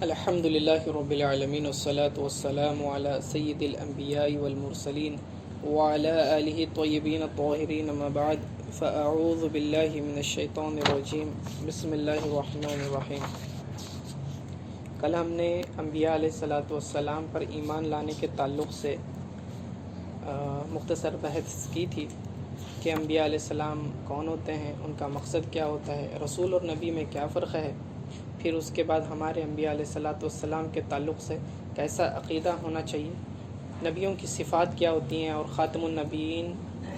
الحمد للہ رب العالمین والصلاة والسلام علی سید الانبیاء والمرسلین وعلی آلہ الطیبین الطاہرین اما بعد فاعوذ باللہ من الشیطان الرجیم بسم اللہ الرحمن الرحیم۔ کل ہم نے انبیاء علیہ السلام پر ایمان لانے کے تعلق سے مختصر بحث کی تھی کہ انبیاء علیہ السلام کون ہوتے ہیں، ان کا مقصد کیا ہوتا ہے، رسول اور نبی میں کیا فرق ہے، پھر اس کے بعد ہمارے انبیاء علیہ السلام کے تعلق سے کیسا عقیدہ ہونا چاہیے، نبیوں کی صفات کیا ہوتی ہیں، اور خاتم النبیین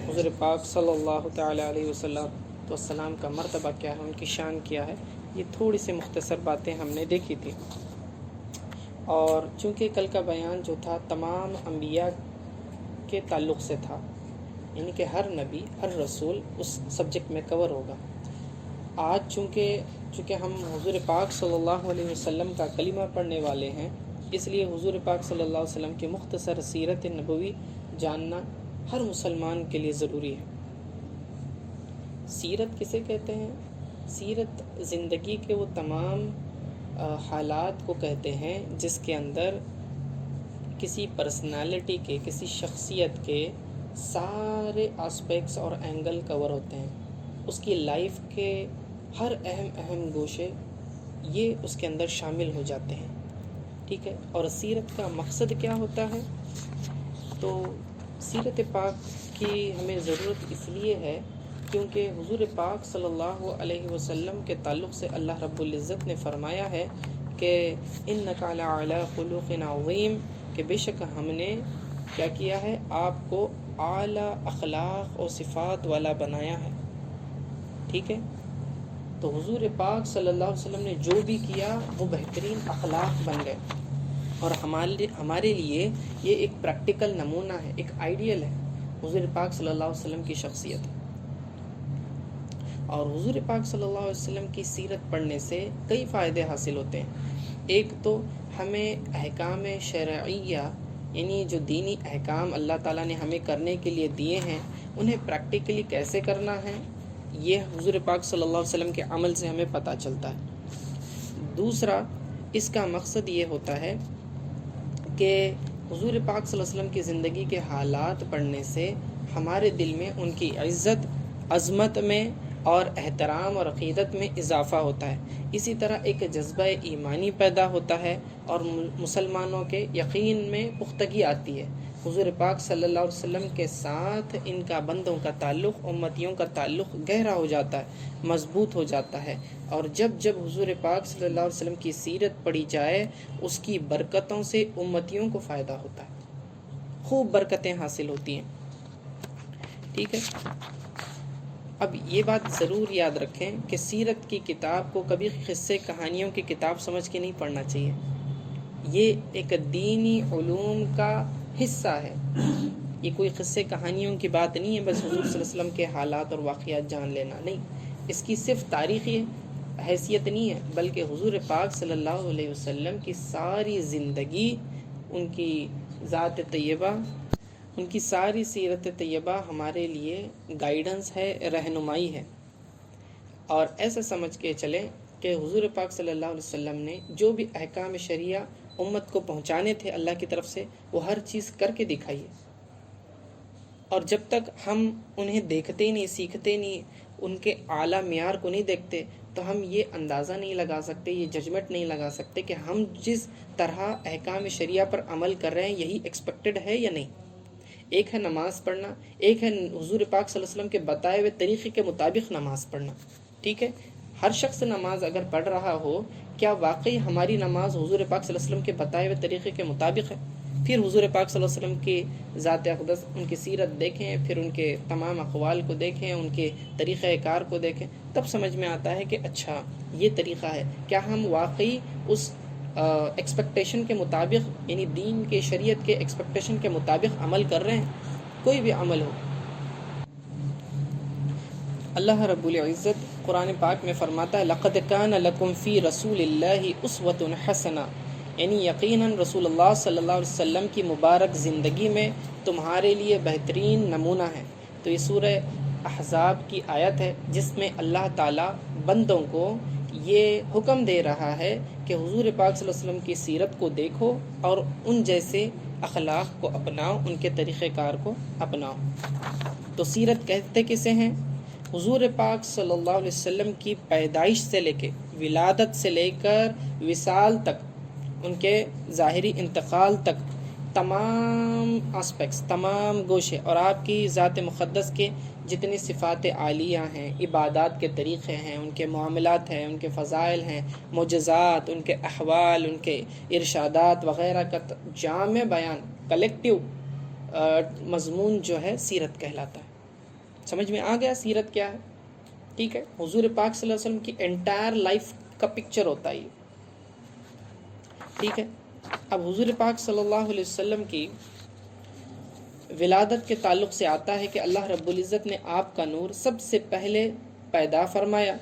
حضور پاک صلی اللہ تعالی علیہ وسلم کا مرتبہ کیا ہے، ان کی شان کیا ہے۔ یہ تھوڑی سی مختصر باتیں ہم نے دیکھی تھی، اور چونکہ کل کا بیان جو تھا تمام انبیاء کے تعلق سے تھا، یعنی کہ ہر نبی ہر رسول اس سبجیکٹ میں کور ہوگا۔ آج چونکہ ہم حضور پاک صلی اللہ علیہ وسلم کا کلمہ پڑھنے والے ہیں، اس لیے حضور پاک صلی اللہ علیہ وسلم کی مختصر سیرت نبوی جاننا ہر مسلمان کے لیے ضروری ہے۔ سیرت کسے کہتے ہیں؟ سیرت زندگی کے وہ تمام حالات کو کہتے ہیں جس کے اندر کسی پرسنالٹی کے، کسی شخصیت کے سارے آسپیکٹس اور اینگل کور ہوتے ہیں، اس کی لائف کے ہر اہم گوشے یہ اس کے اندر شامل ہو جاتے ہیں، ٹھیک ہے۔ اور سیرت کا مقصد کیا ہوتا ہے؟ تو سیرت پاک کی ہمیں ضرورت اس لیے ہے کیونکہ حضور پاک صلی اللہ علیہ وسلم کے تعلق سے اللہ رب العزت نے فرمایا ہے کہ انک لعلی خلق عظیم، کہ بے شک ہم نے کیا کیا ہے، آپ کو اعلیٰ اخلاق اور صفات والا بنایا ہے، ٹھیک ہے۔ تو حضور پاک صلی اللہ علیہ وسلم نے جو بھی کیا وہ بہترین اخلاق بن گئے، اور ہمارے لیے یہ ایک پریکٹیکل نمونہ ہے، ایک آئیڈیل ہے حضور پاک صلی اللہ علیہ وسلم کی شخصیت۔ اور حضور پاک صلی اللہ علیہ وسلم کی سیرت پڑھنے سے کئی فائدے حاصل ہوتے ہیں۔ ایک تو ہمیں احکام شرعیہ، یعنی جو دینی احکام اللہ تعالیٰ نے ہمیں کرنے کے لیے دیے ہیں، انہیں پریکٹیکلی کیسے کرنا ہے، یہ حضور پاک صلی اللہ علیہ وسلم کے عمل سے ہمیں پتہ چلتا ہے۔ دوسرا، اس کا مقصد یہ ہوتا ہے کہ حضور پاک صلی اللہ علیہ وسلم کی زندگی کے حالات پڑھنے سے ہمارے دل میں ان کی عزت، عظمت میں اور احترام اور عقیدت میں اضافہ ہوتا ہے۔ اسی طرح ایک جذبہ ایمانی پیدا ہوتا ہے اور مسلمانوں کے یقین میں پختگی آتی ہے۔ حضور پاک صلی اللہ علیہ وسلم کے ساتھ ان کا بندوں کا تعلق، امتیوں کا تعلق گہرا ہو جاتا ہے، مضبوط ہو جاتا ہے، اور جب حضور پاک صلی اللہ علیہ وسلم کی سیرت پڑھی جائے اس کی برکتوں سے امتیوں کو فائدہ ہوتا ہے، خوب برکتیں حاصل ہوتی ہیں، ٹھیک ہے۔ اب یہ بات ضرور یاد رکھیں کہ سیرت کی کتاب کو کبھی قصے کہانیوں کی کتاب سمجھ کے نہیں پڑھنا چاہیے۔ یہ ایک دینی علوم کا حصہ ہے، یہ کوئی قصے کہانیوں کی بات نہیں ہے بس حضور صلی اللہ علیہ وسلم کے حالات اور واقعات جان لینا، نہیں، اس کی صرف تاریخی حیثیت نہیں ہے، بلکہ حضور پاک صلی اللہ علیہ وسلم کی ساری زندگی، ان کی ذات طیبہ، ان کی ساری سیرت طیبہ ہمارے لیے گائیڈنس ہے، رہنمائی ہے۔ اور ایسا سمجھ کے چلیں کہ حضور پاک صلی اللہ علیہ وسلم نے جو بھی احکام شریعہ امت کو پہنچانے تھے اللہ کی طرف سے، وہ ہر چیز کر کے دکھائی ہے۔ اور جب تک ہم انہیں دیکھتے ہی نہیں، سیکھتے نہیں، ان کے اعلیٰ معیار کو نہیں دیکھتے، تو ہم یہ اندازہ نہیں لگا سکتے، یہ ججمنٹ نہیں لگا سکتے کہ ہم جس طرح احکام شریعہ پر عمل کر رہے ہیں یہی ایکسپیکٹڈ ہے یا نہیں۔ ایک ہے نماز پڑھنا، ایک ہے حضور پاک صلی اللہ علیہ وسلم کے بتائے ہوئے طریقے کے مطابق نماز پڑھنا، ٹھیک ہے۔ ہر شخص نماز اگر پڑھ رہا ہو، کیا واقعی ہماری نماز حضور پاک صلی اللہ علیہ وسلم کے بتائے ہوئے طریقے کے مطابق ہے؟ پھر حضور پاک صلی اللہ علیہ وسلم کی ذات اقدس، ان کی سیرت دیکھیں، پھر ان کے تمام اقوال کو دیکھیں، ان کے طریقہ کار کو دیکھیں، تب سمجھ میں آتا ہے کہ اچھا یہ طریقہ ہے۔ کیا ہم واقعی اس ایکسپیکٹیشن کے مطابق، یعنی دین کے، شریعت کے ایکسپیکٹیشن کے مطابق عمل کر رہے ہیں؟ کوئی بھی عمل ہو۔ اللہ رب العزت قرآن پاک میں فرماتا ہے لَقَدْ كَانَ لَكُمْ فِي رَسُولِ اللَّهِ أُسْوَةٌ حَسَنَةٌ، یعنی یقیناً رسول اللہ صلی اللہ علیہ وسلم کی مبارک زندگی میں تمہارے لیے بہترین نمونہ ہے۔ تو یہ سورہ احزاب کی آیت ہے جس میں اللہ تعالیٰ بندوں کو یہ حکم دے رہا ہے کہ حضور پاک صلی اللہ علیہ وسلم کی سیرت کو دیکھو اور ان جیسے اخلاق کو اپناؤ، ان کے طریقہ کار کو اپناؤ۔ تو سیرت کہتے کسے ہیں؟ حضور پاک صلی اللہ علیہ وسلم کی پیدائش سے لے کے ولادت سے لے کر وصال تک، ان کے ظاہری انتقال تک، تمام آسپیکٹس، تمام گوشے اور آپ کی ذات مقدس کے جتنی صفات عالیہ ہیں، عبادات کے طریقے ہیں، ان کے معاملات ہیں، ان کے فضائل ہیں، معجزات، ان کے احوال، ان کے ارشادات وغیرہ کا جامع بیان، کلیکٹیو مضمون جو ہے سیرت کہلاتا ہے۔ سمجھ میں آ گیا سیرت کیا ہے؟ ٹھیک ہے، حضور پاک صلی اللہ علیہ وسلم کی انٹائر لائف کا پکچر ہوتا ہے یہ۔ ٹھیک ہے، اب حضور پاک صلی اللہ علیہ وسلم کی ولادت کے تعلق سے آتا ہے کہ اللہ رب العزت نے آپ کا نور سب سے پہلے پیدا فرمایا،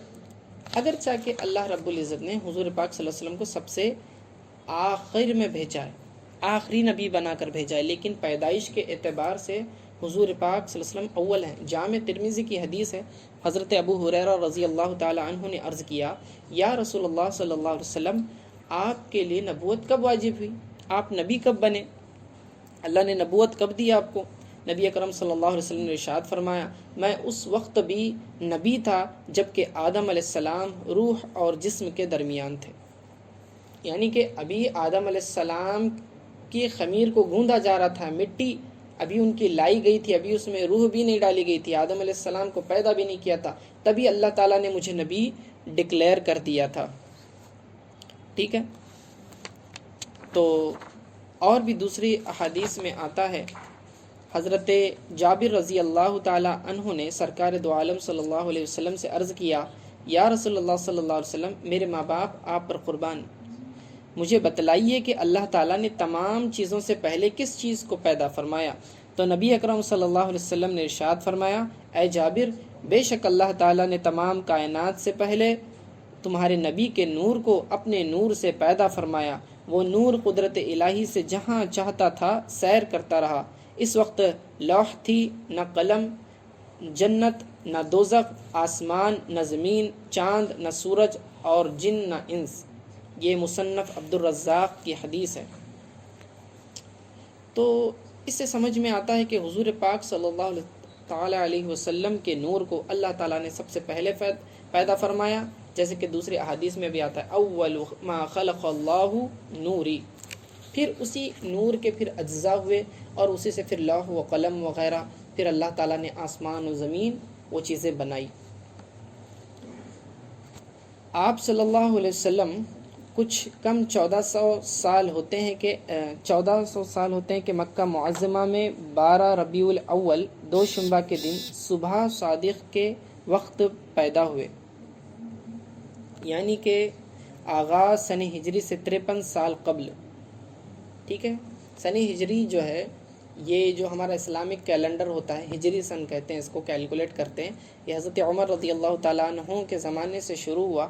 اگرچہ کہ اللہ رب العزت نے حضور پاک صلی اللہ علیہ وسلم کو سب سے آخر میں بھیجا ہے، آخری نبی بنا کر بھیجا ہے، لیکن پیدائش کے اعتبار سے حضور پاک صلی اللہ علیہ وسلم اول ہیں۔ جامع ترمذی کی حدیث ہے، حضرت ابو ہریرہ رضی اللہ تعالی عنہ نے عرض کیا، یا رسول اللہ صلی اللہ علیہ وسلم، آپ کے لیے نبوت کب واجب ہوئی؟ آپ نبی کب بنے؟ اللہ نے نبوت کب دی آپ کو؟ نبی اکرم صلی اللہ علیہ وسلم نے ارشاد فرمایا، میں اس وقت بھی نبی تھا جب کہ آدم علیہ السلام روح اور جسم کے درمیان تھے، یعنی کہ ابھی آدم علیہ السلام کی خمیر کو گوندا جا رہا تھا، مٹی ابھی ان کی لائی گئی تھی، ابھی اس میں روح بھی نہیں ڈالی گئی تھی، آدم علیہ السلام کو پیدا بھی نہیں کیا تھا، تبھی اللہ تعالیٰ نے مجھے نبی ڈکلیئر کر دیا تھا۔ ٹھیک ہے، تو اور بھی دوسری احادیث میں آتا ہے، حضرت جابر رضی اللہ تعالی عنہ نے سرکار دو عالم صلی اللہ علیہ وسلم سے عرض کیا، یا رسول اللہ صلی اللہ علیہ وسلم، میرے ماں باپ آپ پر قربان، مجھے بتلائیے کہ اللہ تعالیٰ نے تمام چیزوں سے پہلے کس چیز کو پیدا فرمایا؟ تو نبی اکرم صلی اللہ علیہ وسلم نے ارشاد فرمایا، اے جابر، بے شک اللہ تعالیٰ نے تمام کائنات سے پہلے تمہارے نبی کے نور کو اپنے نور سے پیدا فرمایا، وہ نور قدرت الہی سے جہاں چاہتا تھا سیر کرتا رہا، اس وقت لوح تھی نہ قلم، جنت نہ دوزخ، آسمان نہ زمین، چاند نہ سورج اور جن نہ انس۔ یہ مصنف عبد الرزاق کی حدیث ہے۔ تو اس سے سمجھ میں آتا ہے کہ حضور پاک صلی اللہ تعالی علیہ وسلم کے نور کو اللہ تعالیٰ نے سب سے پہلے پیدا فرمایا، جیسے کہ دوسری احادیث میں بھی آتا ہے، اول ما خلق اللہ نوری، پھر اسی نور کے پھر اجزاء ہوئے اور اسی سے پھر لوح و قلم وغیرہ، پھر اللہ تعالیٰ نے آسمان و زمین وہ چیزیں بنائی۔ آپ صلی اللہ علیہ وسلم کچھ کم 1400 سال ہوتے ہیں کہ مکہ معظمہ میں 12 ربیع الاول دوشنبہ کے دن صبح صادق کے وقت پیدا ہوئے، یعنی کہ آغاز سن ہجری سے 53 سال قبل۔ ٹھیک ہے، سن ہجری جو ہے یہ جو ہمارا اسلامک کیلنڈر ہوتا ہے، ہجری سن کہتے ہیں اس کو، کیلکولیٹ کرتے ہیں، یہ حضرت عمر رضی اللہ تعالیٰ عنہ کے زمانے سے شروع ہوا،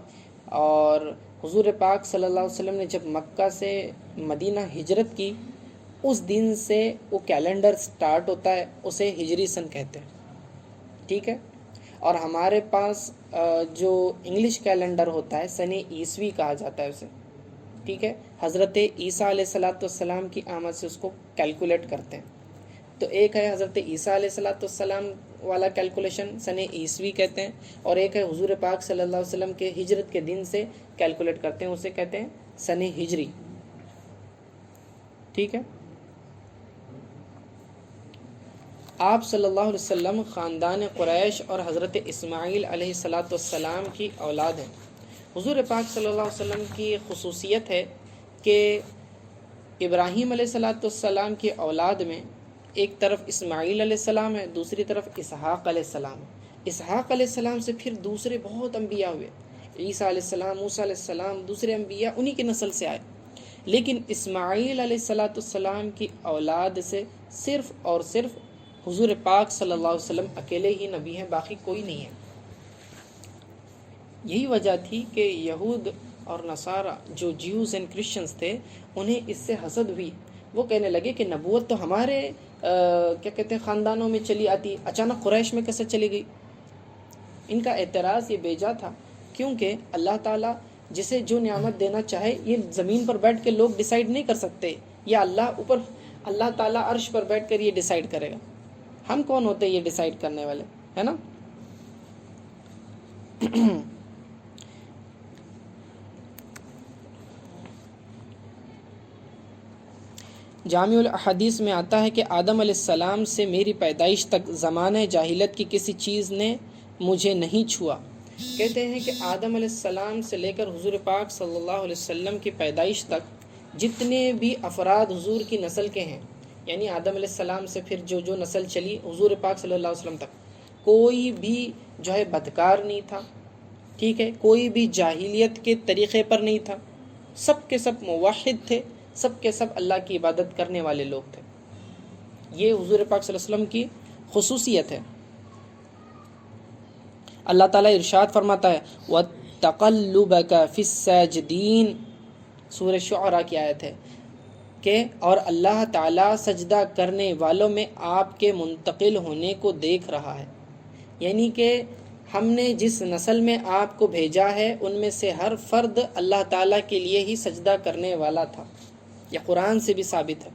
اور حضور پاک صلی اللہ علیہ وسلم نے جب مکہ سے مدینہ ہجرت کی اس دن سے وہ کیلنڈر سٹارٹ ہوتا ہے، اسے ہجری سن کہتے ہیں۔ ٹھیک ہے، اور ہمارے پاس جو انگلش کیلنڈر ہوتا ہے سن عیسوی کہا جاتا ہے اسے۔ ٹھیک ہے، حضرت عیسیٰ علیہ السلام کی آمد سے اس کو کیلکولیٹ کرتے ہیں، تو ایک ہے حضرت عیسیٰ علیہ السلام والا کیلکولیشن سن عیسوی کہتے ہیں، اور ایک ہے حضور پاک صلی اللہ علیہ وسلم کے ہجرت کے دن سے کیلکولیٹ کرتے ہیں، اسے کہتے ہیں سن ہجری۔ ٹھیک ہے، آپ صلی اللہ علیہ وسلم خاندان قریش اور حضرت اسماعیل علیہ السلام کی اولاد ہیں۔ حضور پاک صلی اللہ علیہ وسلم کی خصوصیت ہے کہ ابراہیم علیہ السلام کی اولاد میں ایک طرف اسماعیل علیہ السلام ہے، دوسری طرف اسحاق علیہ السلام ہے۔ اسحاق علیہ السلام سے پھر دوسرے بہت انبیاء ہوئے، عیسیٰ علیہ السلام، موسیٰ علیہ السلام، دوسرے انبیاء انہی کی نسل سے آئے، لیکن اسماعیل علیہ السلام کی اولاد سے صرف اور صرف حضور پاک صلی اللہ علیہ وسلم اکیلے ہی نبی ہیں، باقی کوئی نہیں ہے۔ یہی وجہ تھی کہ یہود اور نصارہ جو جیوز اینڈ کرسچنز تھے انہیں اس سے حسد ہوئی، وہ کہنے لگے کہ نبوت تو ہمارے کیا کہتے ہیں خاندانوں میں چلی آتی، اچانک قریش میں کیسے چلی گئی؟ ان کا اعتراض یہ بیجا تھا کیونکہ اللہ تعالیٰ جسے جو نعمت دینا چاہے یہ زمین پر بیٹھ کے لوگ ڈیسائیڈ نہیں کر سکتے، یا اللہ تعالیٰ عرش پر بیٹھ کر یہ ڈیسائیڈ کرے گا. ہم کون ہوتے یہ ڈیسائیڈ کرنے والے، ہے نا؟ جامع الاحادیث میں آتا ہے کہ آدم علیہ السلام سے میری پیدائش تک زمانہ جاہلیت کی کسی چیز نے مجھے نہیں چھوا. کہتے ہیں کہ آدم علیہ السلام سے لے کر حضور پاک صلی اللہ علیہ وسلم کی پیدائش تک جتنے بھی افراد حضور کی نسل کے ہیں، یعنی آدم علیہ السلام سے پھر جو نسل چلی حضور پاک صلی اللہ علیہ وسلم تک، کوئی بھی جو ہے بدکار نہیں تھا، ٹھیک ہے، کوئی بھی جاہلیت کے طریقے پر نہیں تھا، سب کے سب موحد تھے، سب کے سب اللہ کی عبادت کرنے والے لوگ تھے. یہ حضور پاک صلی اللہ علیہ وسلم کی خصوصیت ہے. اللہ تعالیٰ ارشاد فرماتا ہے وَتَقَلُّبَكَ فِي السَّاجِدِينَ، سورہ شعراء کی آیت ہے کہ اور اللہ تعالیٰ سجدہ کرنے والوں میں آپ کے منتقل ہونے کو دیکھ رہا ہے. یعنی کہ ہم نے جس نسل میں آپ کو بھیجا ہے ان میں سے ہر فرد اللہ تعالیٰ کے لیے ہی سجدہ کرنے والا تھا. یہ قرآن سے بھی ثابت ہے.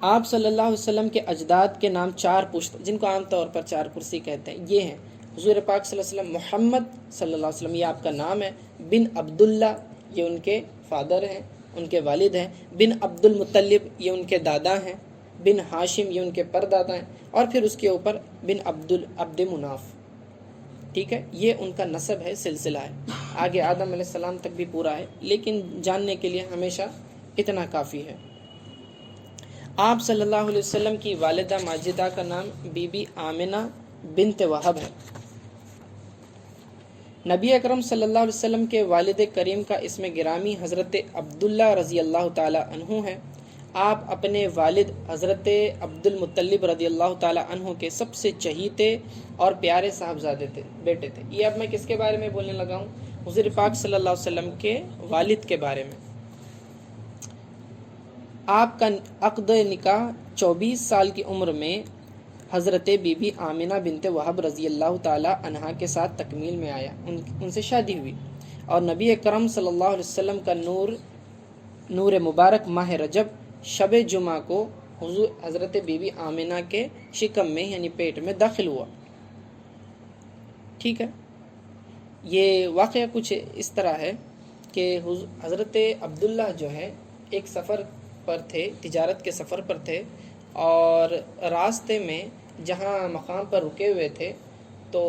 آپ صلی اللہ علیہ وسلم کے اجداد کے نام چار پشت، جن کو عام طور پر چار پرسی کہتے ہیں، یہ ہیں حضور پاک صلی اللہ علیہ وسلم محمد صلی اللہ علیہ وسلم، یہ آپ کا نام ہے. بن عبداللہ، یہ ان کے فادر ہیں، ان کے والد ہیں. بن عبد المطلب، یہ ان کے دادا ہیں. بن ہاشم، یہ ان کے پردادا ہیں. اور پھر اس کے اوپر بن عبد مناف، ٹھیک ہے، یہ ان کا نسب ہے، سلسلہ ہے. آگے آدم علیہ السلام تک بھی پورا ہے، لیکن جاننے کے لیے ہمیشہ اتنا کافی ہے. آپ صلی اللہ علیہ وسلم کی والدہ ماجدہ کا نام بی بی آمنہ بنت وہب ہے. نبی اکرم صلی اللہ علیہ وسلم کے والد کریم کا اسم گرامی حضرت عبداللہ رضی اللہ تعالی عنہ ہے. آپ اپنے والد حضرت عبد المطلب رضی اللہ تعالی عنہ کے سب سے چہیتے اور پیارے صاحبزادے تھے، بیٹے تھے. یہ اب میں کس کے بارے میں بولنے لگا ہوں؟ حضور پاک صلی اللہ علیہ وسلم کے والد کے بارے میں. آپ کا عقد نکاح 24 سال کی عمر میں حضرت بی بی آمنہ بنت وہب رضی اللہ تعالی عنہا کے ساتھ تکمیل میں آیا، ان سے شادی ہوئی. اور نبی اکرم صلی اللہ علیہ وسلم کا نور مبارک ماہ رجب شب جمعہ کو حضرت بی بی آمنہ کے شکم میں یعنی پیٹ میں داخل ہوا. ٹھیک ہے، یہ واقعہ کچھ اس طرح ہے کہ حضرت عبداللہ جو ہے ایک سفر پر تھے، تجارت کے سفر پر تھے، اور راستے میں جہاں مقام پر رکے ہوئے تھے تو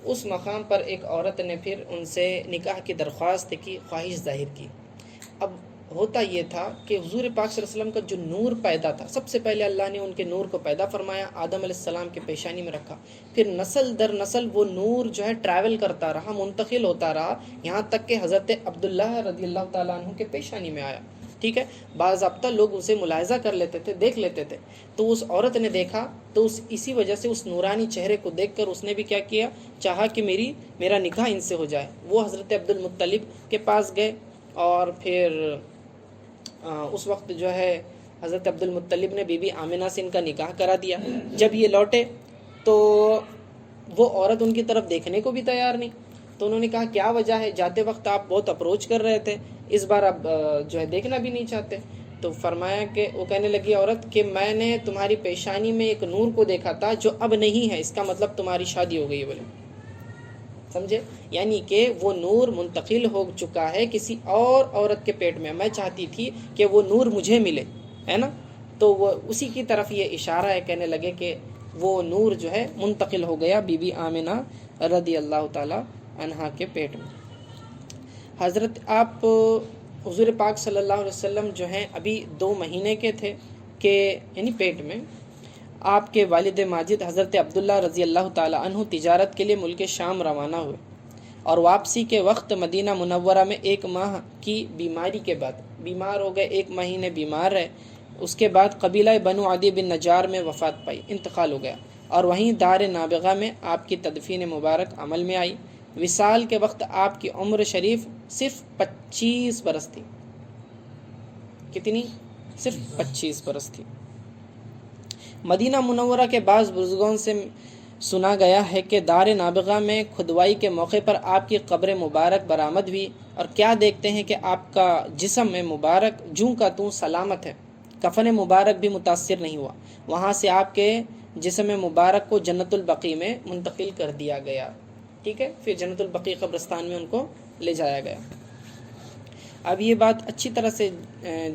اس مقام پر ایک عورت نے پھر ان سے نکاح کی درخواست کی، خواہش ظاہر کی. اب ہوتا یہ تھا کہ حضور پاک صلی اللہ علیہ وسلم کا جو نور پیدا تھا، سب سے پہلے اللہ نے ان کے نور کو پیدا فرمایا، آدم علیہ السلام کے پیشانی میں رکھا. پھر نسل در نسل وہ نور جو ہے ٹریول کرتا رہا، منتقل ہوتا رہا، یہاں تک کہ حضرت عبداللہ رضی اللہ تعالیٰ عنہ کے پیشانی میں آیا. ٹھیک ہے، باضابطہ لوگ اسے ملاحظہ کر لیتے تھے، دیکھ لیتے تھے. تو اس عورت نے دیکھا تو اسی وجہ سے اس نورانی چہرے کو دیکھ کر اس نے بھی کیا کیا، چاہا کہ میرا نکاح ان سے ہو جائے. وہ حضرت عبد المطلب کے پاس گئے اور پھر اس وقت جو ہے حضرت عبد المطلب نے بی بی آمنہ سے ان کا نکاح کرا دیا. جب یہ لوٹے تو وہ عورت ان کی طرف دیکھنے کو بھی تیار نہیں. تو انہوں نے کہا کیا وجہ ہے، جاتے وقت آپ بہت اپروچ کر رہے تھے، اس بار آپ جو ہے دیکھنا بھی نہیں چاہتے. تو فرمایا کہ وہ کہنے لگی عورت کہ میں نے تمہاری پیشانی میں ایک نور کو دیکھا تھا جو اب نہیں ہے، اس کا مطلب تمہاری شادی ہو گئی. بولے سمجھے، یعنی کہ وہ نور منتقل ہو چکا ہے کسی اور عورت کے پیٹ میں. میں چاہتی تھی کہ وہ نور مجھے ملے، ہے نا. تو وہ اسی کی طرف یہ اشارہ ہے، کہنے لگے کہ وہ نور جو ہے منتقل ہو گیا بی بی آمنہ رضی اللہ تعالی عنہا کے پیٹ میں. حضرت آپ حضور پاک صلی اللہ علیہ وسلم جو ہیں ابھی 2 مہینے کے تھے کہ یعنی پیٹ میں آپ کے والد ماجد حضرت عبداللہ رضی اللہ تعالی عنہ تجارت کے لیے ملک شام روانہ ہوئے، اور واپسی کے وقت مدینہ منورہ میں 1 ماہ کی بیماری کے بعد بیمار ہو گئے. 1 مہینے بیمار رہے. اس کے بعد قبیلہ بنو عدی بن نجار میں وفات پائی، انتقال ہو گیا. اور وہیں دار نابغہ میں آپ کی تدفین مبارک عمل میں آئی. وصال کے وقت آپ کی عمر شریف صرف 25 برس تھی. کتنی؟ صرف 25 برس تھی. مدینہ منورہ کے بعض بزرگوں سے سنا گیا ہے کہ دار نابغہ میں کھدوائی کے موقع پر آپ کی قبر مبارک برآمد ہوئی، اور کیا دیکھتے ہیں کہ آپ کا جسم میں مبارک جوں کا توں سلامت ہے، کفن مبارک بھی متاثر نہیں ہوا۔ وہاں سے آپ کے جسم مبارک کو جنت البقیع میں منتقل کر دیا گیا، ٹھیک ہے، پھر جنت البقیع قبرستان میں ان کو لے جایا گیا۔ اب یہ بات اچھی طرح سے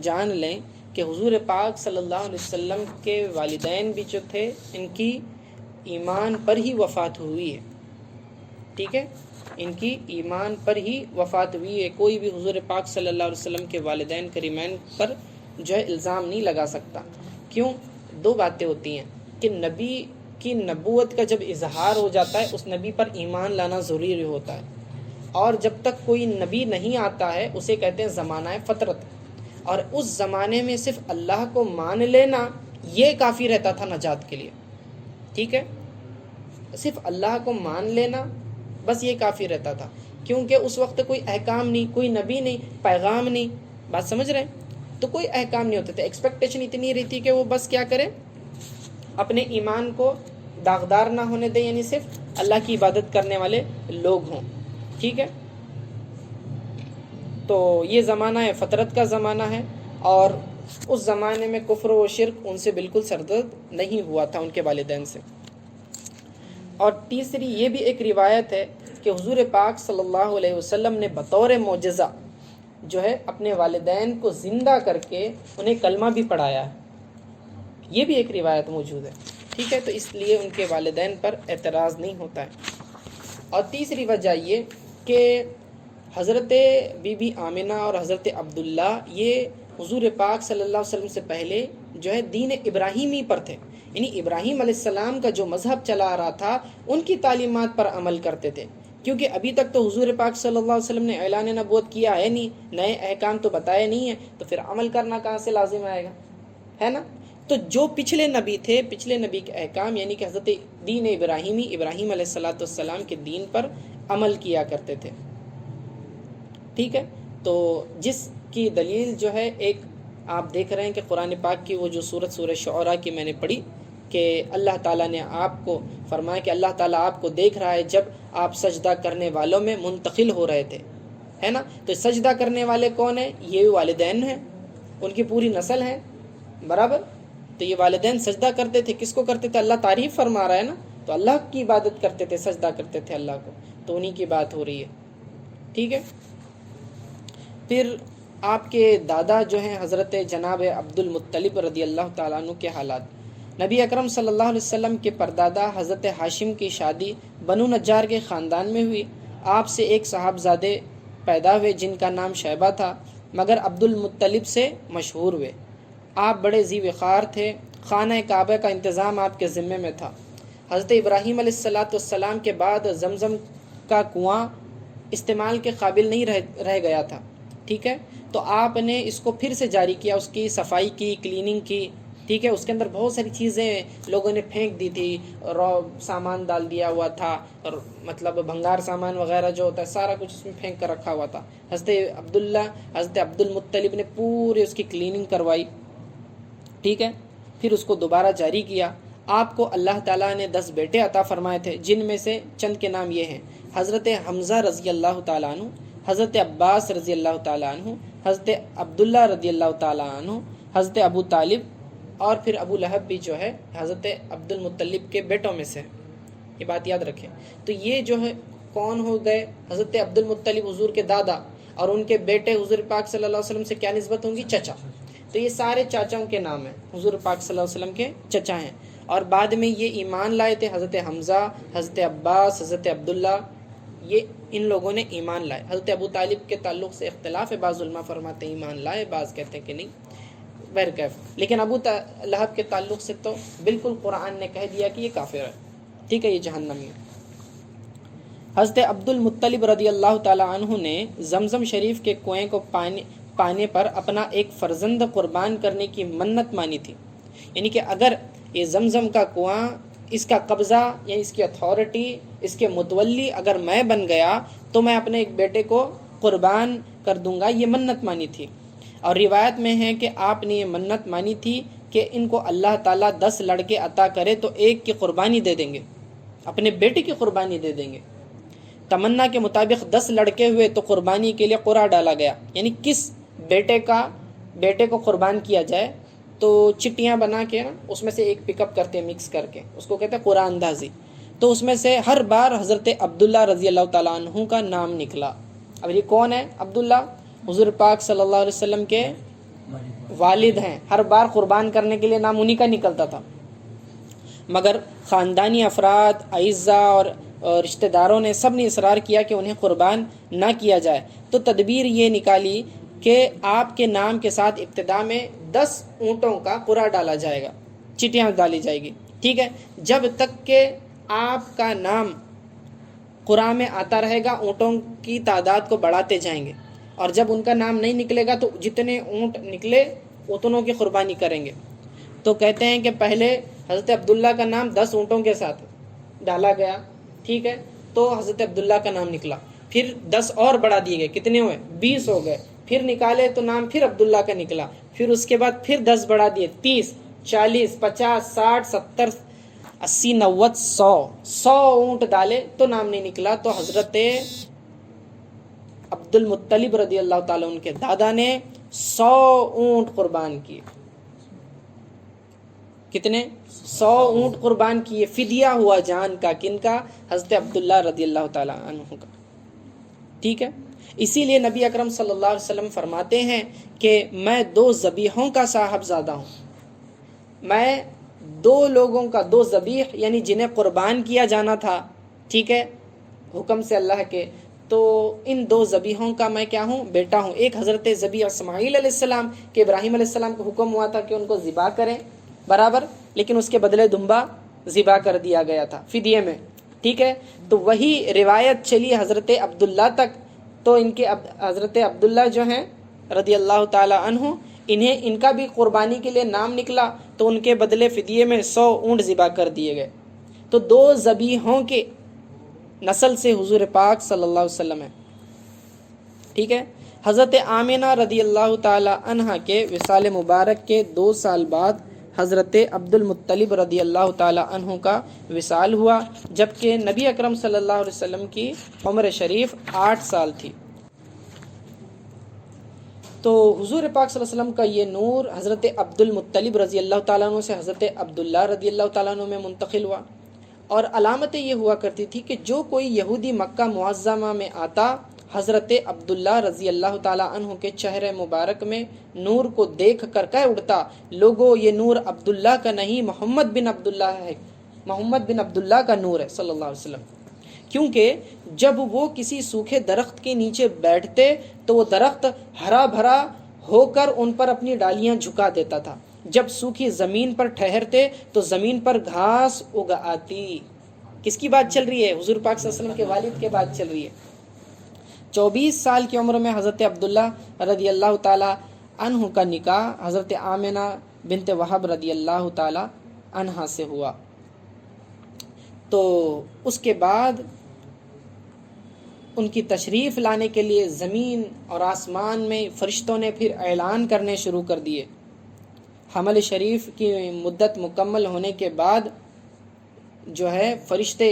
جان لیں کہ حضور پاک صلی اللہ علیہ وسلم کے والدین بھی جو تھے ان کی ایمان پر ہی وفات ہوئی ہے، ٹھیک ہے، ان کی ایمان پر ہی وفات ہوئی ہے۔ کوئی بھی حضور پاک صلی اللہ علیہ وسلم کے والدین کریمین پر جو ہے الزام نہیں لگا سکتا۔ کیوں؟ دو باتیں ہوتی ہیں کہ نبی کی نبوت کا جب اظہار ہو جاتا ہے اس نبی پر ایمان لانا ضروری ہوتا ہے، اور جب تک کوئی نبی نہیں آتا ہے اسے کہتے ہیں زمانہ فطرت، اور اس زمانے میں صرف اللہ کو مان لینا یہ کافی رہتا تھا نجات کے لیے، ٹھیک ہے، صرف اللہ کو مان لینا بس یہ کافی رہتا تھا، کیونکہ اس وقت کوئی احکام نہیں، کوئی نبی نہیں، پیغام نہیں، بات سمجھ رہے ہیں؟ تو کوئی احکام نہیں ہوتے تھے، ایکسپیکٹیشن اتنی رہتی کہ وہ بس کیا کرے، اپنے ایمان کو داغدار نہ ہونے دیں، یعنی صرف اللہ کی عبادت کرنے والے لوگ ہوں، ٹھیک ہے۔ تو یہ زمانہ فطرت کا زمانہ ہے، اور اس زمانے میں کفر و شرک ان سے بالکل سرزد نہیں ہوا تھا، ان کے والدین سے۔ اور تیسری یہ بھی ایک روایت ہے کہ حضور پاک صلی اللہ علیہ وسلم نے بطور معجزہ جو ہے اپنے والدین کو زندہ کر کے انہیں کلمہ بھی پڑھایا ہے، یہ بھی ایک روایت موجود ہے، ٹھیک ہے، تو اس لیے ان کے والدین پر اعتراض نہیں ہوتا ہے۔ اور تیسری وجہ یہ کہ حضرت بی بی آمنہ اور حضرت عبداللہ یہ حضور پاک صلی اللہ علیہ وسلم سے پہلے جو ہے دین ابراہیمی پر تھے، یعنی ابراہیم علیہ السلام کا جو مذہب چلا آ رہا تھا ان کی تعلیمات پر عمل کرتے تھے، کیونکہ ابھی تک تو حضور پاک صلی اللہ علیہ وسلم نے اعلان نبوت کیا ہے نہیں، نئے احکام تو بتائے نہیں ہیں، تو پھر عمل کرنا کہاں سے لازم آئے گا، ہے نا؟ تو جو پچھلے نبی تھے، پچھلے نبی کے احکام یعنی کہ حضرت دین ابراہیمی، ابراہیم علیہ السلام کے دین پر عمل کیا کرتے تھے، ٹھیک ہے۔ تو جس کی دلیل جو ہے ایک آپ دیکھ رہے ہیں کہ قرآن پاک کی وہ جو سورہ شعراء کی میں نے پڑھی کہ اللہ تعالیٰ نے آپ کو فرمایا کہ اللہ تعالیٰ آپ کو دیکھ رہا ہے جب آپ سجدہ کرنے والوں میں منتقل ہو رہے تھے، ہے نا؟ تو سجدہ کرنے والے کون ہیں؟ یہ والدین ہیں، ان کی پوری نسل ہے، برابر؟ تو یہ والدین سجدہ کرتے تھے، کس کو کرتے تھے؟ اللہ تعریف فرما رہا ہے نا، تو اللہ کی عبادت کرتے تھے، سجدہ کرتے تھے اللہ کو، تو انہی کی بات ہو رہی ہے، ٹھیک ہے۔ پھر آپ کے دادا جو ہیں حضرت جناب عبد المطلب رضی اللہ تعالیٰ عنہ کے حالات۔ نبی اکرم صلی اللہ علیہ وسلم کے پردادا حضرت ہاشم کی شادی بنو نجار کے خاندان میں ہوئی۔ آپ سے ایک صاحبزادے پیدا ہوئے جن کا نام شیبہ تھا، مگر عبد المطلب سے مشہور ہوئے۔ آپ بڑے ذی وقار تھے، خانہ کعبہ کا انتظام آپ کے ذمے میں تھا۔ حضرت ابراہیم علیہ السلام کے بعد زمزم کا کنواں استعمال کے قابل نہیں رہ گیا تھا، ٹھیک ہے، تو آپ نے اس کو پھر سے جاری کیا، اس کی صفائی کی، کلیننگ کی، ٹھیک ہے۔ اس کے اندر بہت ساری چیزیں لوگوں نے پھینک دی تھی، رو سامان ڈال دیا ہوا تھا، اور مطلب بھنگار سامان وغیرہ جو ہوتا ہے سارا کچھ اس میں پھینک کر رکھا ہوا تھا۔ حضرت عبد المطلب نے پورے اس کی کلیننگ کروائی، ٹھیک ہے، پھر اس کو دوبارہ جاری کیا۔ آپ کو اللہ تعالیٰ نے 10 بیٹے عطا فرمائے تھے، جن میں سے چند کے نام یہ ہیں: حضرت حمزہ رضی اللہ تعالیٰ عنہ، حضرت عباس رضی اللہ تعالیٰ عنہ، حضرت عبداللہ رضی اللہ تعالیٰ عنہ، حضرت ابو طالب، اور پھر ابو لہب بھی جو ہے حضرت عبد المطلب کے بیٹوں میں سے، یہ بات یاد رکھیں۔ تو یہ جو ہے کون ہو گئے؟ حضرت عبد المطلب حضور کے دادا، اور ان کے بیٹے حضور پاک صلی اللہ علیہ وسلم سے کیا نسبت ہوں گی؟ چچا۔ تو یہ سارے چاچاؤں کے نام ہیں، حضور پاک صلی اللہ علیہ وسلم کے چچا ہیں، اور بعد میں یہ ایمان لائے تھے۔ حضرت حمزہ، حضرت عباس، حضرت عبداللہ، یہ ان لوگوں نے ایمان لائے۔ حضرت ابو طالب کے تعلق سے اختلاف ہے، بعض علماء فرماتے ہیں ایمان لائے، بعض کہتے ہیں کہ نہیں، بہرکیف، لیکن ابو لہب کے تعلق سے تو بالکل قرآن نے کہہ دیا کہ یہ کافر ہے، ٹھیک ہے، یہ جہنمی ہے۔ حضرت عبد المطلب رضی اللہ تعالیٰ عنہ نے زمزم شریف کے کنویں کو پانے پر اپنا ایک فرزند قربان کرنے کی منت مانی تھی، یعنی کہ اگر یہ زمزم کا کنواں، اس کا قبضہ یا اس کی اتھارٹی، اس کے متولی اگر میں بن گیا تو میں اپنے ایک بیٹے کو قربان کر دوں گا، یہ منت مانی تھی۔ اور روایت میں ہے کہ آپ نے یہ منت مانی تھی کہ ان کو اللہ تعالیٰ 10 لڑکے عطا کرے تو ایک کی قربانی دے دیں گے، اپنے بیٹے کی قربانی دے دیں گے۔ تمنا کے مطابق 10 لڑکے ہوئے تو قربانی کے لیے قرعہ ڈالا گیا، یعنی کس بیٹے کو قربان کیا جائے، تو چٹیاں بنا کے نا اس میں سے ایک پک اپ کرتے ہیں مکس کر کے، اس کو کہتے ہیں قرعہ اندازی۔ تو اس میں سے ہر بار حضرت عبداللہ رضی اللہ تعالیٰ عنہ کا نام نکلا۔ اب یہ کون ہے عبداللہ؟ حضور پاک صلی اللہ علیہ وسلم کے والد ہیں، ہر بار قربان کرنے کے لیے نام انہی کا نکلتا تھا، مگر خاندانی افراد، اعزاء اور رشتہ داروں نے سب نے اصرار کیا کہ انہیں قربان نہ کیا جائے، تو تدبیر یہ نکالی کہ آپ کے نام کے ساتھ ابتدا میں 10 اونٹوں کا قرعہ ڈالا جائے گا، چٹیاں ڈالی جائے گی، ٹھیک ہے، جب تک کہ آپ کا نام قرعہ میں آتا رہے گا اونٹوں کی تعداد کو بڑھاتے جائیں گے، اور جب ان کا نام نہیں نکلے گا تو جتنے اونٹ نکلے اتنوں کی قربانی کریں گے۔ تو کہتے ہیں کہ پہلے حضرت عبداللہ کا نام 10 اونٹوں کے ساتھ ڈالا گیا، ٹھیک ہے، تو حضرت عبداللہ کا نام نکلا، پھر 10 اور بڑھا دیے گئے، کتنے ہوئے؟ 20 ہو گئے، پھر نکالے تو نام پھر عبداللہ کا نکلا، پھر اس کے بعد پھر 10 بڑھا دیے، 30، 40، 50، 60، 70، 80، 90، 100 اونٹ ڈالے تو نام نہیں نکلا، تو حضرت عبد المطلب رضی اللہ تعالیٰ ان کے دادا نے 100 اونٹ قربان کیے۔ کتنے؟ 100 اونٹ قربان کیے، فدیہ ہوا جان کا، کن کا؟ حضرت عبداللہ رضی اللہ تعالیٰ عنہ کا، ٹھیک ہے۔ اسی لیے نبی اکرم صلی اللہ علیہ وسلم فرماتے ہیں کہ میں 2 ذبیحوں کا صاحب زادہ ہوں، میں 2 لوگوں کا، 2 ذبیح یعنی جنہیں قربان کیا جانا تھا، ٹھیک ہے، حکم سے اللہ کے، تو ان 2 ذبیحوں کا میں کیا ہوں؟ بیٹا ہوں۔ ایک حضرت ذبیح اسماعیل علیہ السلام کہ ابراہیم علیہ السلام کو حکم ہوا تھا کہ ان کو ذبح کریں برابر، لیکن اس کے بدلے دمبا ذبح کر دیا گیا تھا فدیے میں، ٹھیک ہے، تو وہی روایت چلی حضرت عبداللہ تک، تو ان کے حضرت عبداللہ جو ہیں رضی اللہ تعالی عنہ، ان کا بھی قربانی کے لیے نام نکلا، تو ان کے بدلے فدیے میں 100 اونٹ ذبح کر دیے گئے۔ تو 2 ذبیحوں کے نسل سے حضور پاک صلی اللہ علیہ وسلم ہے، ٹھیک ہے۔ حضرت آمنہ رضی اللہ تعالی عنہ کے وصال مبارک کے 2 سال بعد حضرت عبد المطلب رضی اللہ تعالی عنہ کا وصال ہوا، جبکہ نبی اکرم صلی اللہ علیہ وسلم کی عمر شریف 8 سال تھی۔ تو حضور پاک صلی اللہ علیہ وسلم کا یہ نور حضرت عبد المطلب رضی اللہ تعالیٰ عنہ سے حضرت عبداللہ رضی اللہ تعالیٰ عنہ میں منتقل ہوا، اور علامتیں یہ ہوا کرتی تھی کہ جو کوئی یہودی مکہ معظمہ میں آتا، حضرت عبداللہ رضی اللہ تعالیٰ عنہ کے چہرے مبارک میں نور کو دیکھ کر کہہ اٹھتا، لوگو یہ نور عبداللہ کا نہیں محمد بن عبداللہ ہے، محمد بن عبداللہ کا نور ہے صلی اللہ علیہ وسلم، کیونکہ جب وہ کسی سوکھے درخت کے نیچے بیٹھتے تو وہ درخت ہرا بھرا ہو کر ان پر اپنی ڈالیاں جھکا دیتا تھا، جب سوکھی زمین پر ٹھہرتے تو زمین پر گھاس اگ آتی۔ کس کی بات چل رہی ہے؟ حضور پاک صلی اللہ علیہ وسلم کے والد کے بات چل رہی ہے۔ 24 سال کی عمر میں حضرت عبداللہ رضی اللہ تعالی عنہ کا نکاح حضرت آمنہ بنت وہب رضی اللہ تعالی عنہ سے ہوا۔ تو اس کے بعد ان کی تشریف لانے کے لیے زمین اور آسمان میں فرشتوں نے پھر اعلان کرنے شروع کر دیے۔ حمل شریف کی مدت مکمل ہونے کے بعد جو ہے فرشتے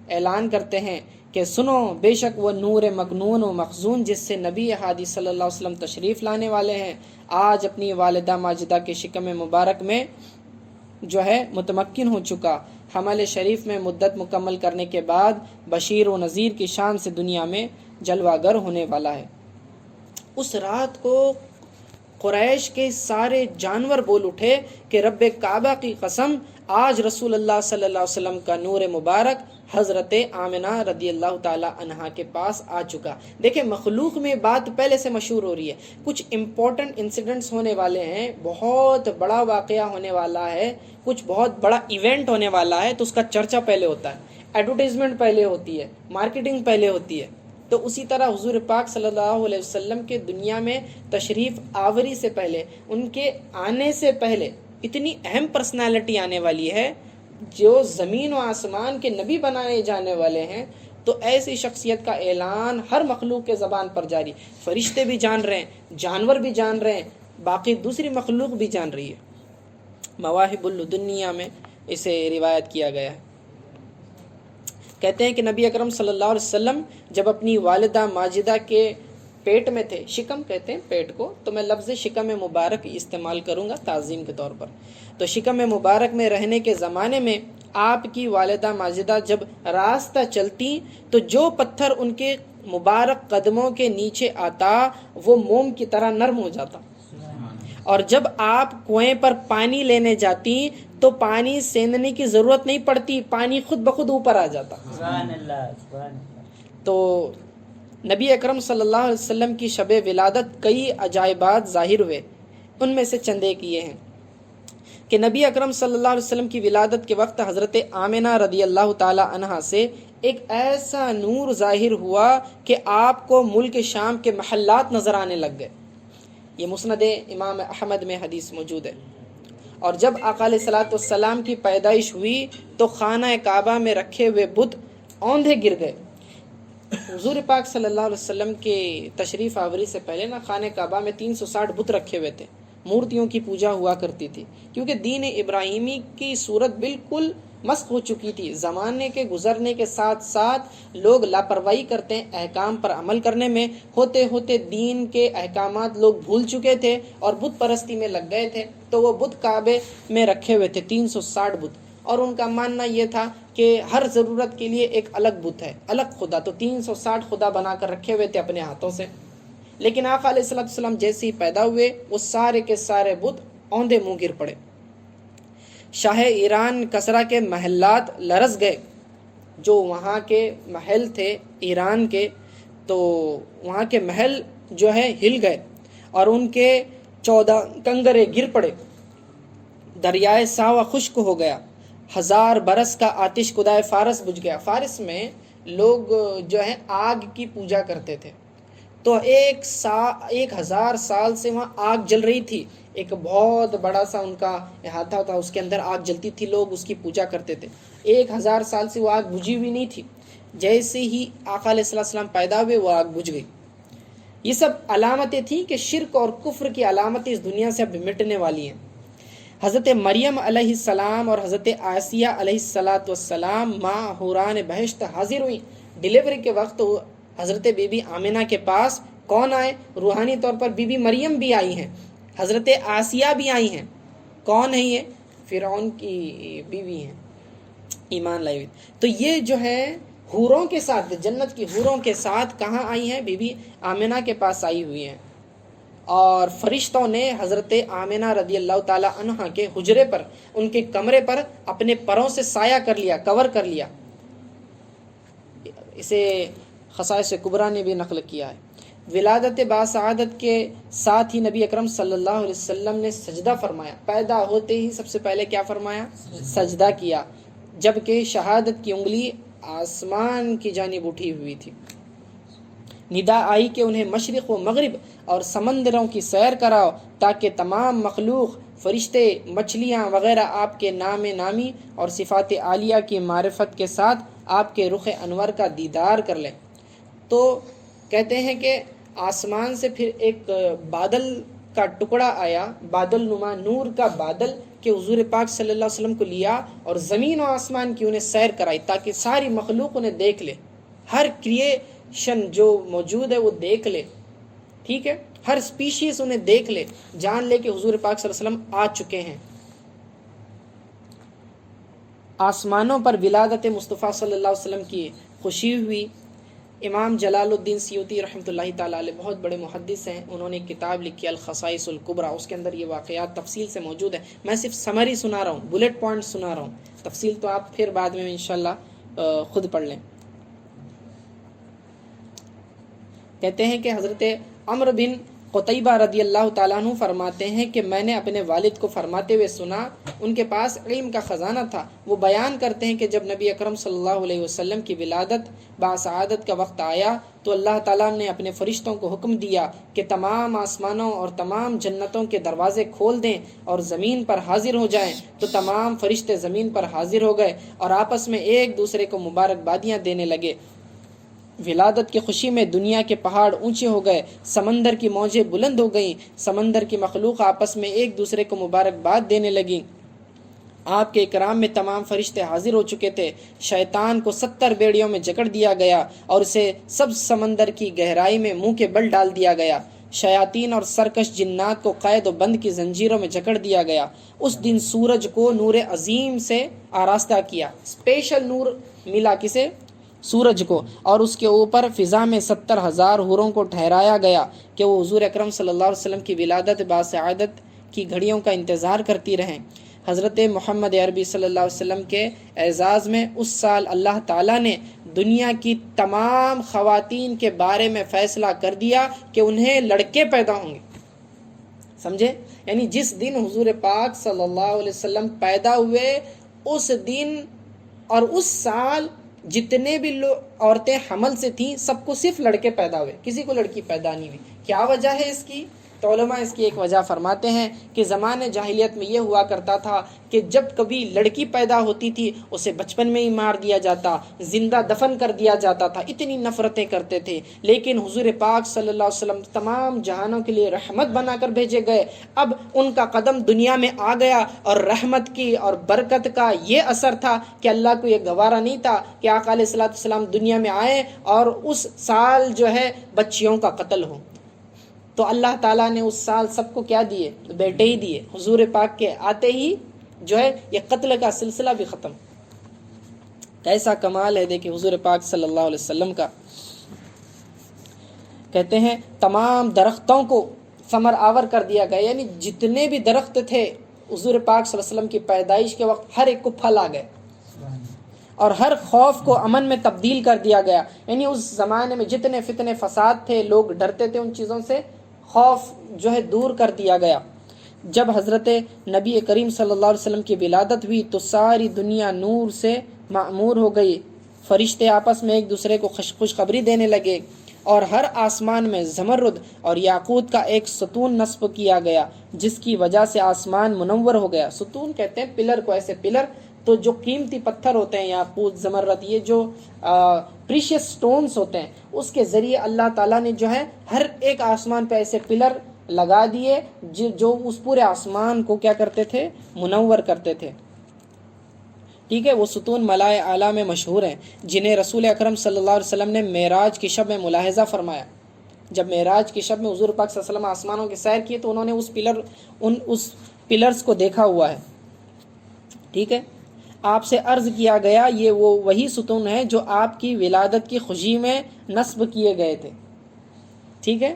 اعلان کرتے ہیں کہ سنو، بے شک وہ نور مکنون و مخزون جس سے نبی ہادی صلی اللہ علیہ وسلم تشریف لانے والے ہیں، آج اپنی والدہ ماجدہ کے شکم مبارک میں جو ہے متمکن ہو چکا، حمل شریف میں مدت مکمل کرنے کے بعد بشیر و نذیر کی شان سے دنیا میں جلوہ گر ہونے والا ہے۔ اس رات کو قریش کے سارے جانور بول اٹھے کہ رب کعبہ کی قسم، آج رسول اللہ صلی اللہ علیہ وسلم کا نور مبارک حضرت آمنہ رضی اللہ تعالی عنہا کے پاس آ چکا۔ دیکھیں مخلوق میں بات پہلے سے مشہور ہو رہی ہے، کچھ امپورٹنٹ انسیڈنٹس ہونے والے ہیں، بہت بڑا واقعہ ہونے والا ہے، کچھ بہت بڑا ایونٹ ہونے والا ہے، تو اس کا چرچا پہلے ہوتا ہے، ایڈورٹائزمنٹ پہلے ہوتی ہے، مارکیٹنگ پہلے ہوتی ہے۔ تو اسی طرح حضور پاک صلی اللہ علیہ وسلم کے دنیا میں تشریف آوری سے پہلے، ان کے آنے سے پہلے اتنی اہم پرسنالٹی آنے والی ہے جو زمین و آسمان کے نبی بنائے جانے والے ہیں، تو ایسی شخصیت کا اعلان ہر مخلوق کے زبان پر جاری، فرشتے بھی جان رہے ہیں، جانور بھی جان رہے ہیں، باقی دوسری مخلوق بھی جان رہی ہے۔ مواہب الدنیا میں اسے روایت کیا گیا ہے۔ کہتے ہیں کہ نبی اکرم صلی اللہ علیہ وسلم جب اپنی والدہ ماجدہ کے پیٹ میں تھے، شکم کہتے ہیں پیٹ کو، تو میں لفظ شکم مبارک استعمال کروں گا تعظیم کے طور پر. تو شکم مبارک میں رہنے کے زمانے میں آپ کی والدہ ماجدہ جب راستہ چلتی تو جو پتھر ان کے مبارک قدموں کے نیچے آتا وہ موم کی طرح نرم ہو جاتا، اور جب آپ کنویں پر پانی لینے جاتی تو پانی سیننے کی ضرورت نہیں پڑتی، پانی خود بخود اوپر آ جاتا. سبحان اللہ سبحان اللہ. تو نبی اکرم صلی اللہ علیہ وسلم کی شب ولادت کئی عجائبات ظاہر ہوئے، ان میں سے چند ایک یہ ہیں کہ نبی اکرم صلی اللہ علیہ وسلم کی ولادت کے وقت حضرت آمنہ رضی اللہ تعالی عنہا سے ایک ایسا نور ظاہر ہوا کہ آپ کو ملک شام کے محلات نظر آنے لگ گئے. یہ مسند امام احمد میں حدیث موجود ہے. اور جب آقا علیہ الصلوۃ والسلام کی پیدائش ہوئی تو خانہ کعبہ میں رکھے ہوئے بت اوندھے گر گئے. حضور پاک صلی اللہ علیہ وسلم کے تشریف آوری سے پہلے نا خانہ کعبہ میں 360 بت رکھے ہوئے تھے، مورتیوں کی پوجا ہوا کرتی تھی، کیونکہ دین ابراہیمی کی صورت بالکل مسخ ہو چکی تھی. زمانے کے گزرنے کے ساتھ ساتھ لوگ لاپرواہی کرتے ہیں احکام پر عمل کرنے میں، ہوتے ہوتے دین کے احکامات لوگ بھول چکے تھے اور بت پرستی میں لگ گئے تھے. تو وہ بت کعبے میں رکھے ہوئے تھے 360 بت، اور ان کا ماننا یہ تھا کہ ہر ضرورت کے لیے ایک الگ بت ہے، الگ خدا. تو 360 خدا بنا کر رکھے ہوئے تھے اپنے ہاتھوں سے. لیکن آقا علیہ الصلوۃ والسلام جیسے ہی پیدا ہوئے وہ سارے کے سارے بت اوندھے منہ گر پڑے. شاہ ایران کسرا کے محلات لرز گئے، جو وہاں کے محل تھے ایران کے، تو وہاں کے محل جو ہے ہل گئے اور ان کے 14 کنگرے گر پڑے. دریائے ساوا خشک ہو گیا، 1000 برس کا آتش کدائے فارس بجھ گیا. فارس میں لوگ جو ہے آگ کی پوجا کرتے تھے، تو 1000 سال سے وہاں آگ جل رہی تھی. ایک بہت بڑا سا ان کا احاطہ تھا، اس کے اندر آگ جلتی تھی، لوگ اس کی پوجا کرتے تھے. 1000 سال سے وہ آگ بجھی ہوئی نہیں تھی. جیسے ہی آقا علیہ السلام پیدا ہوئے وہ آگ بجھ گئی. یہ سب علامتیں تھیں کہ شرک اور کفر کی علامتیں اس دنیا سے اب مٹنے والی ہیں. حضرت مریم علیہ السلام اور حضرت آسیہ علیہ السلام ماں حوران بہشت حاضر ہوئی. ڈیلیوری کے وقت حضرت بی بی آمنہ کے پاس کون آئے؟ روحانی طور پر بی بی مریم بھی آئی ہیں، حضرت آسیہ بھی آئی ہیں. کون ہے یہ؟ فرعون کی بیوی ہیں، ایمان لائی ہوئی. تو یہ جو ہے حوروں کے ساتھ، جنت کی حوروں کے ساتھ کہاں آئی ہیں؟ بی بی آمنہ کے پاس آئی ہوئی ہیں. اور فرشتوں نے حضرت آمنہ رضی اللہ تعالی عنہ کے حجرے پر، ان کے کمرے پر اپنے پروں سے سایہ کر لیا، کور کر لیا. اسے خصائص کبریٰ نے بھی نقل کیا ہے. ولادت باسعادت کے ساتھ ہی نبی اکرم صلی اللہ علیہ وسلم نے سجدہ فرمایا. پیدا ہوتے ہی سب سے پہلے کیا فرمایا؟ سجدہ کیا، جبکہ شہادت کی انگلی آسمان کی جانب اٹھی ہوئی تھی. ندا آئی کہ انہیں مشرق و مغرب اور سمندروں کی سیر کراؤ تاکہ تمام مخلوق، فرشتے، مچھلیاں وغیرہ آپ کے نام نامی اور صفات عالیہ کی معرفت کے ساتھ آپ کے رخ انور کا دیدار کر لیں. تو کہتے ہیں کہ آسمان سے پھر ایک بادل کا ٹکڑا آیا، بادل نما نور کا بادل، کہ حضور پاک صلی اللہ علیہ وسلم کو لیا اور زمین و آسمان کی انہیں سیر کرائی تاکہ ساری مخلوق انہیں دیکھ لے، ہر کریشن جو موجود ہے وہ دیکھ لے. ٹھیک ہے، ہر سپیشیز انہیں دیکھ لے، جان لے کہ حضور پاک صلی اللہ علیہ وسلم آ چکے ہیں. آسمانوں پر ولادت مصطفیٰ صلی اللہ علیہ وسلم کی خوشی ہوئی. امام جلال الدین سیوطی رحمۃ اللہ تعالیٰ علیہ بہت بڑے محدث ہیں، انہوں نے کتاب لکھی الخصائص الکبریٰ، اس کے اندر یہ واقعات تفصیل سے موجود ہیں. میں صرف سمری سنا رہا ہوں، بلٹ پوائنٹ سنا رہا ہوں، تفصیل تو آپ پھر بعد میں انشاءاللہ خود پڑھ لیں. کہتے ہیں کہ حضرت عمرو بن قتیبہ رضی اللہ تعالیٰ عنہ فرماتے ہیں کہ میں نے اپنے والد کو فرماتے ہوئے سنا، ان کے پاس علم کا خزانہ تھا. وہ بیان کرتے ہیں کہ جب نبی اکرم صلی اللہ علیہ وسلم کی ولادت باسعادت کا وقت آیا تو اللہ تعالیٰ نے اپنے فرشتوں کو حکم دیا کہ تمام آسمانوں اور تمام جنتوں کے دروازے کھول دیں اور زمین پر حاضر ہو جائیں. تو تمام فرشتے زمین پر حاضر ہو گئے اور آپس میں ایک دوسرے کو مبارکبادیاں دینے لگے. ولادت کی خوشی میں دنیا کے پہاڑ اونچے ہو گئے، سمندر کی موجیں بلند ہو گئیں، سمندر کی مخلوق آپس میں ایک دوسرے کو مبارکباد دینے لگی. آپ کے اکرام میں تمام فرشتے حاضر ہو چکے تھے۔ شیطان کو 70 بیڑیوں میں جکڑ دیا گیا اور اسے سب سمندر کی گہرائی میں منہ کے بل ڈال دیا گیا۔ شیاطین اور سرکش جنات کو قید و بند کی زنجیروں میں جکڑ دیا گیا۔ اس دن سورج کو نور عظیم سے آراستہ کیا، اسپیشل نور ملا کسے؟ سورج کو، اور اس کے اوپر فضا میں 70,000 حوروں کو ٹھہرایا گیا کہ وہ حضور اکرم صلی اللہ علیہ وسلم کی ولادت باسعادت کی گھڑیوں کا انتظار کرتی رہیں۔ حضرت محمد عربی صلی اللہ علیہ وسلم کے اعزاز میں اس سال اللہ تعالیٰ نے دنیا کی تمام خواتین کے بارے میں فیصلہ کر دیا کہ انہیں لڑکے پیدا ہوں گے۔ سمجھے؟ یعنی جس دن حضور پاک صلی اللہ علیہ وسلم پیدا ہوئے اس دن اور اس سال جتنے بھی عورتیں حمل سے تھیں سب کو صرف لڑکے پیدا ہوئے، کسی کو لڑکی پیدا نہیں ہوئی۔ کیا وجہ ہے اس کی؟ تو علماء اس کی ایک وجہ فرماتے ہیں کہ زمانے جاہلیت میں یہ ہوا کرتا تھا کہ جب کبھی لڑکی پیدا ہوتی تھی اسے بچپن میں ہی مار دیا جاتا، زندہ دفن کر دیا جاتا تھا، اتنی نفرتیں کرتے تھے۔ لیکن حضور پاک صلی اللہ علیہ وسلم تمام جہانوں کے لیے رحمت بنا کر بھیجے گئے۔ اب ان کا قدم دنیا میں آ گیا اور رحمت کی اور برکت کا یہ اثر تھا کہ اللہ کو یہ گوارا نہیں تھا کہ آقا علیہ الصلوۃ والسلام دنیا میں آئے اور اس سال جو ہے بچیوں کا قتل ہو۔ تو اللہ تعالیٰ نے اس سال سب کو کیا دیے؟ بیٹے ہی دیے۔ حضور پاک کے آتے ہی جو ہے یہ قتل کا سلسلہ بھی ختم۔ کیسا کمال ہے دیکھیں حضور پاک صلی اللہ علیہ وسلم کا۔ کہتے ہیں تمام درختوں کو ثمر آور کر دیا گیا، یعنی جتنے بھی درخت تھے حضور پاک صلی اللہ علیہ وسلم کی پیدائش کے وقت ہر ایک کو پھل آ گئے، اور ہر خوف کو امن میں تبدیل کر دیا گیا۔ یعنی اس زمانے میں جتنے فتنے فساد تھے، لوگ ڈرتے تھے ان چیزوں سے، خوف جو ہے دور کر دیا گیا۔ جب حضرت نبی کریم صلی اللہ علیہ وسلم کی ولادت ہوئی تو ساری دنیا نور سے معمور ہو گئی۔ فرشتے آپس میں ایک دوسرے کو خوشخبری دینے لگے، اور ہر آسمان میں زمرد اور یاقوت کا ایک ستون نصب کیا گیا، جس کی وجہ سے آسمان منور ہو گیا۔ ستون کہتے ہیں پلر کو، ایسے پلر تو جو قیمتی پتھر ہوتے ہیں، یاقوت، زمرد، یہ جو پریشیس سٹونز ہوتے ہیں، اس کے ذریعے اللہ تعالیٰ نے جو ہے ہر ایک آسمان پہ ایسے پلر لگا دیے جو اس پورے آسمان کو کیا کرتے تھے؟ منور کرتے تھے۔ ٹھیک ہے، وہ ستون ملائے اعلیٰ میں مشہور ہیں، جنہیں رسول اکرم صلی اللہ علیہ وسلم نے معراج کی شب میں ملاحظہ فرمایا۔ جب معراج کی شب میں حضور پاک صلی اللہ علیہ وسلم آسمانوں کی سیر کی تو انہوں نے اس پلرز کو دیکھا ہوا ہے۔ ٹھیک ہے، آپ سے عرض کیا گیا یہ وہی ستون ہے جو آپ کی ولادت کی خوشی میں نصب کیے گئے تھے۔ ٹھیک ہے،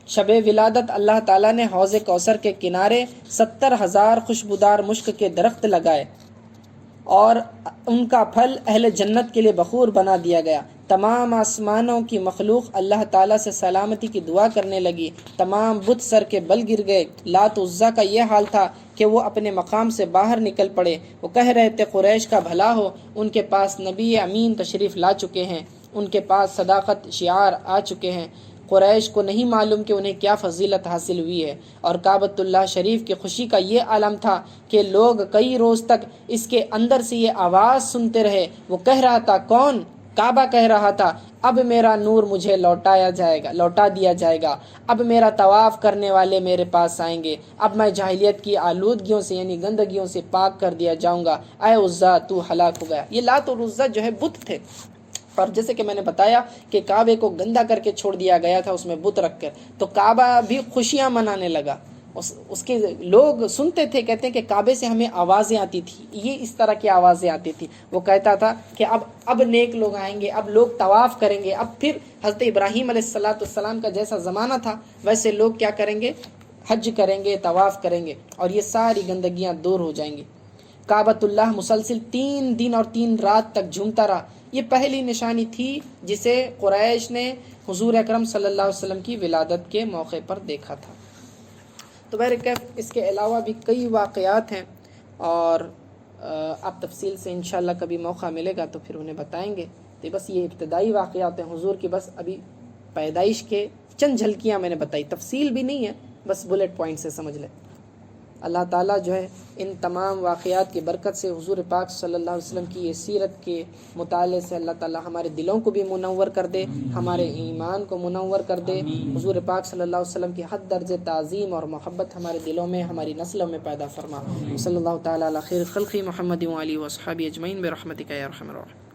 شب ولادت اللہ تعالیٰ نے حوض کوثر کے کنارے 70,000 خوشبودار مشک کے درخت لگائے اور ان کا پھل اہل جنت کے لیے بخور بنا دیا گیا۔ تمام آسمانوں کی مخلوق اللہ تعالیٰ سے سلامتی کی دعا کرنے لگی۔ تمام بت سر کے بل گر گئے۔ لات عزا کا یہ حال تھا کہ وہ اپنے مقام سے باہر نکل پڑے۔ وہ کہہ رہے تھے قریش کا بھلا ہو، ان کے پاس نبی امین تشریف لا چکے ہیں، ان کے پاس صداقت شعار آ چکے ہیں۔ قریش کو نہیں معلوم کہ انہیں کیا فضیلت حاصل ہوئی ہے، اور کعبۃ اللہ شریف کی خوشی کا یہ عالم تھا کہ لوگ کئی روز تک اس کے اندر سے یہ آواز سنتے رہے۔ وہ کہہ رہا تھا، کون؟ کعبہ کہہ رہا تھا، اب میرا نور مجھے لوٹا دیا جائے گا، اب میرا طواف کرنے والے میرے پاس آئیں گے، اب میں جاہلیت کی آلودگیوں سے یعنی گندگیوں سے پاک کر دیا جاؤں گا۔ اے عزا تو ہلاک ہو گیا۔ یہ لات اور عزا جو ہے بت تھے، اور جیسے کہ میں نے بتایا کہ کعبے کو گندا کر کے چھوڑ دیا گیا تھا، اس میں بت رکھ کر، تو کعبہ بھی خوشیاں منانے لگا۔ اس کے لوگ سنتے تھے، کہتے ہیں کہ کعبے سے ہمیں آوازیں آتی تھی، یہ اس طرح کی آوازیں آتی تھی۔ وہ کہتا تھا کہ اب نیک لوگ آئیں گے، اب لوگ طواف کریں گے، اب پھر حضرت ابراہیم علیہ السلام کا جیسا زمانہ تھا ویسے لوگ کیا کریں گے؟ حج کریں گے، طواف کریں گے، اور یہ ساری گندگیاں دور ہو جائیں گی۔ کعبۃ اللہ مسلسل 3 دن اور 3 رات تک جھومتا رہا۔ یہ پہلی نشانی تھی جسے قریش نے حضور اکرم صلی اللہ علیہ وسلم کی ولادت کے موقع پر دیکھا تھا۔ تو بہرکیف اس کے علاوہ بھی کئی واقعات ہیں، اور آپ تفصیل سے انشاءاللہ کبھی موقع ملے گا تو پھر انہیں بتائیں گے۔ تو بس یہ ابتدائی واقعات ہیں حضور کی، بس ابھی پیدائش کے چند جھلکیاں میں نے بتائی، تفصیل بھی نہیں ہے، بس بلٹ پوائنٹ سے سمجھ لیں۔ اللہ تعالیٰ جو ہے ان تمام واقعات کی برکت سے حضور پاک صلی اللہ علیہ وسلم کی یہ سیرت کے مطالعے سے اللہ تعالیٰ ہمارے دلوں کو بھی منور کر دے، ہمارے ایمان کو منور کر دے، حضور پاک صلی اللہ علیہ وسلم کی حد درجے تعظیم اور محبت ہمارے دلوں میں، ہماری نسلوں میں پیدا فرما۔ صلی اللہ تعالیٰ علی خیر خلقی محمد و آلہ و اصحابہ اجمعین برحمتک یا ارحم الراحمین۔